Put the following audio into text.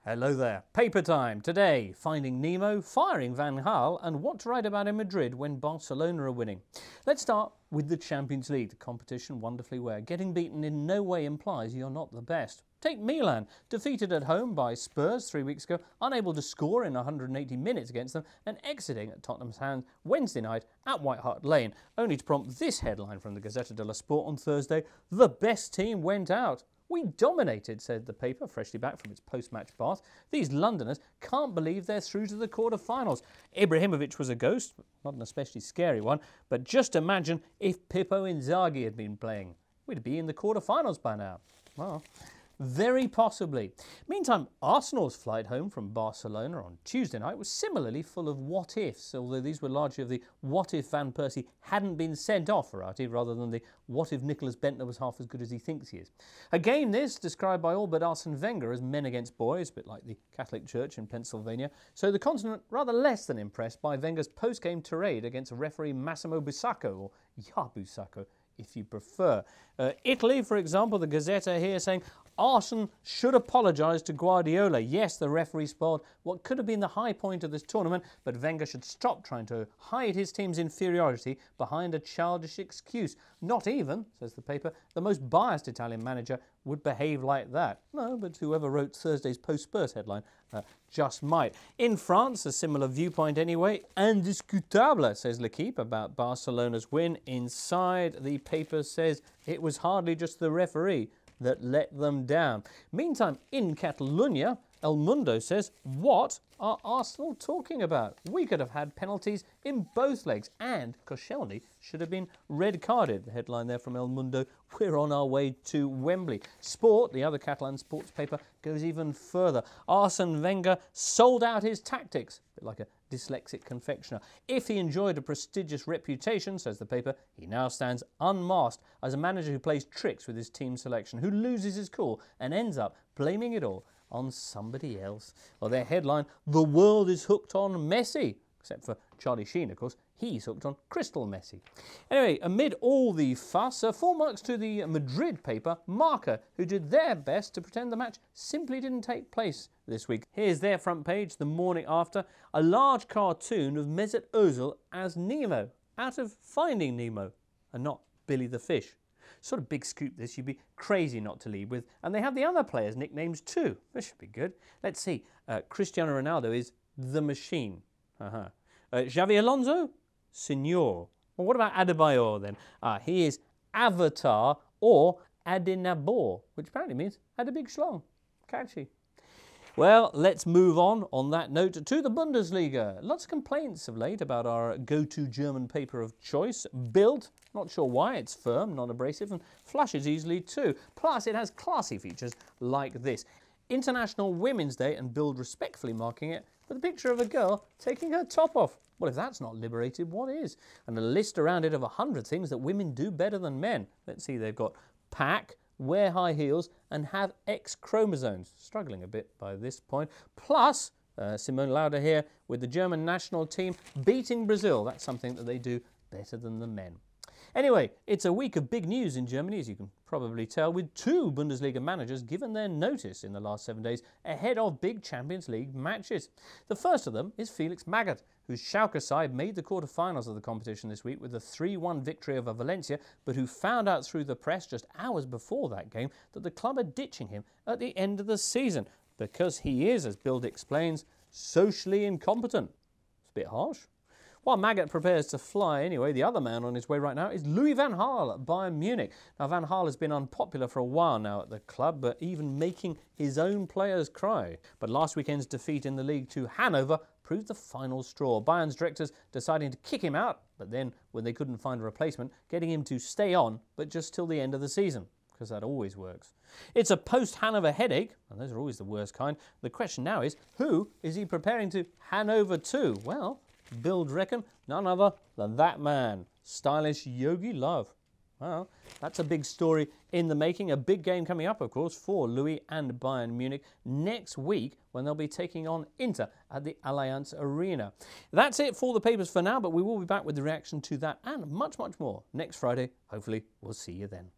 Hello there. Paper time. Today, Finding Nemo, firing Van Gaal, and what to write about in Madrid when Barcelona are winning. Let's start with the Champions League, the competition wonderfully where getting beaten in no way implies you're not the best. Take Milan, defeated at home by Spurs 3 weeks ago, unable to score in 180 minutes against them, and exiting at Tottenham's hands Wednesday night at White Hart Lane, only to prompt this headline from the Gazzetta dello Sport on Thursday: "The best team went out." "We dominated," said the paper, freshly back from its post-match bath. "These Londoners can't believe they're through to the quarter-finals. Ibrahimovic was a ghost, not an especially scary one, but just imagine if Pippo Inzaghi had been playing. We'd be in the quarter-finals by now." Well, very possibly. Meantime, Arsenal's flight home from Barcelona on Tuesday night was similarly full of what-ifs, although these were largely of the what-if Van Persie hadn't been sent off variety, rather than the what-if Nicholas Bentner was half as good as he thinks he is. A game this, described by all but Arsene Wenger as men against boys, a bit like the Catholic Church in Pennsylvania, so the continent rather less than impressed by Wenger's post-game tirade against referee Massimo Busacco, or Busacco, if you prefer. Italy, for example, the Gazzetta here saying Arsene should apologise to Guardiola. Yes, the referee spoiled what could have been the high point of this tournament, but Wenger should stop trying to hide his team's inferiority behind a childish excuse. Not even, says the paper, the most biased Italian manager would behave like that. No, but whoever wrote Thursday's post-Spurs headline just might. In France, a similar viewpoint anyway. Indiscutable, says L'Equipe about Barcelona's win. Inside, the paper says it was hardly just the referee that let them down. Meantime, in Catalonia, El Mundo says, what are Arsenal talking about? We could have had penalties in both legs, and Koscielny should have been red-carded. The headline there from El Mundo, we're on our way to Wembley. Sport, the other Catalan sports paper, goes even further. Arsene Wenger sold out his tactics, a bit like a dyslexic confectioner. If he enjoyed a prestigious reputation, says the paper, he now stands unmasked as a manager who plays tricks with his team selection, who loses his cool and ends up blaming it all on somebody else. Or their headline, the world is hooked on Messi. Except for Charlie Sheen, of course. He's hooked on Crystal Messi. Anyway, amid all the fuss, 4 marks to the Madrid paper, Marca, who did their best to pretend the match simply didn't take place this week. Here's their front page the morning after, a large cartoon of Mesut Ozil as Nemo, out of Finding Nemo, and not Billy the Fish. Sort of big scoop this, you'd be crazy not to lead with. And they have the other players' nicknames too. This should be good. Let's see. Cristiano Ronaldo is The Machine. Xavi Alonso, Senor. Well, what about Adebayor then? He is Avatar or Adenabor, which apparently means had a big schlong. Catchy. Well, let's move on that note to the Bundesliga. Lots of complaints of late about our go-to German paper of choice, Bild. Not sure why. It's firm, non-abrasive, and flushes easily too. Plus, it has classy features like this. International Women's Day, and Bild respectfully marking it with a picture of a girl taking her top off. Well, if that's not liberated, what is? And a list around it of 100 things that women do better than men. Let's see, they've got pack, wear high heels, and have X chromosomes. Struggling a bit by this point. Plus, Simone Lauder here with the German national team beating Brazil. That's something that they do better than the men. Anyway, it's a week of big news in Germany, as you can probably tell, with 2 Bundesliga managers given their notice in the last 7 days ahead of big Champions League matches. The first of them is Felix Magath, whose Schalke side made the quarter-finals of the competition this week with a 3-1 victory over Valencia, but who found out through the press just hours before that game that the club are ditching him at the end of the season because he is, as Bild explains, socially incompetent. It's a bit harsh. While Magath prepares to fly anyway, the other man on his way right now is Louis van Gaal at Bayern Munich. Now, Van Gaal has been unpopular for a while now at the club, but even making his own players cry. But last weekend's defeat in the league to Hanover proved the final straw. Bayern's directors deciding to kick him out, but then, when they couldn't find a replacement, getting him to stay on, but just till the end of the season, because that always works. It's a post-Hanover headache, and those are always the worst kind. The question now is, who is he preparing to Hanover to? Well, Bild reckon none other than that man, stylish Yogi Love. Well, that's a big story in the making. A big game coming up, of course, for Louis and Bayern Munich next week when they'll be taking on Inter at the Allianz Arena. That's it for the papers for now, but we will be back with the reaction to that and much, much more next Friday. Hopefully, we'll see you then.